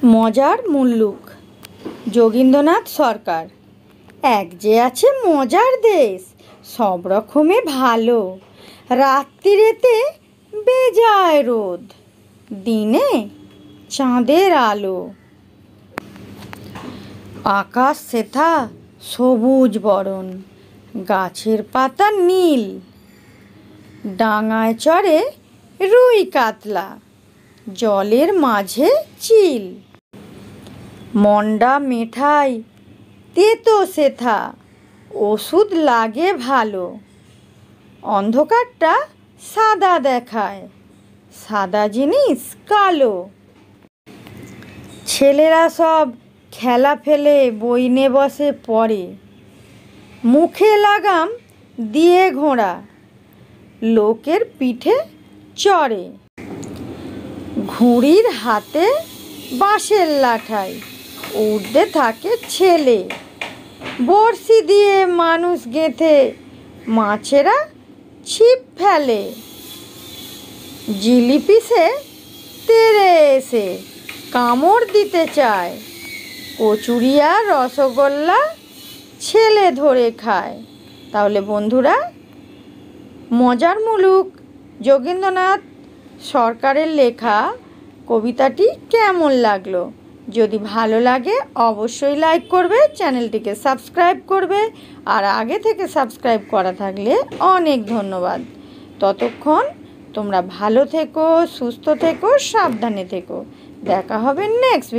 মজার মুল্লুক যোগীন্দ্রনাথ সরকার। এক যে আছে মজার দেশ, সব রকমে ভালো। রাত্রিরেতে বেজায় রোদ, দিনে চাঁদের আলো। আকাশ সেথা সবুজ বরণ, গাছের পাতা নীল। ডাঙায় চড়ে রুই কাতলা, জলের মাঝে চিল। মন্ডা মেঠাই তেতো সেথা, ওষুধ লাগে ভালো। অন্ধকারটা সাদা দেখায়, সাদা জিনিস কালো। ছেলেরা সব খেলা ফেলে বইনে বসে পড়ে, মুখে লাগাম দিয়ে ঘোড়া, লোকের পিঠে চড়ে। ঘুড়ির হাতে বাঁশের লাঠাই, উড়তে থাকে ছেলে। বড়শি দিয়ে মানুষ গেঁথে, মাছেরা ছিপ ফেলে। জিলিপি সে তেড়ে এসে কামড় দিতে চায়। কচুরি আর রসগোল্লা ছেলে ধরে খায়। তাহলে বন্ধুরা, মজার মুলুক যোগীন্দ্রনাথ সরকারের লেখা কবিতাটি কেমন লাগলো? যদি ভালো লাগে অবশ্যই লাইক করবে, চ্যানেলটিকে সাবস্ক্রাইব করবে। আর আগে থেকে সাবস্ক্রাইব করা থাকলে অনেক ধন্যবাদ। ততক্ষণ তোমরা ভালো থেকো, সুস্থ থেকো, সাবধানে থেকো। দেখা হবে নেক্সট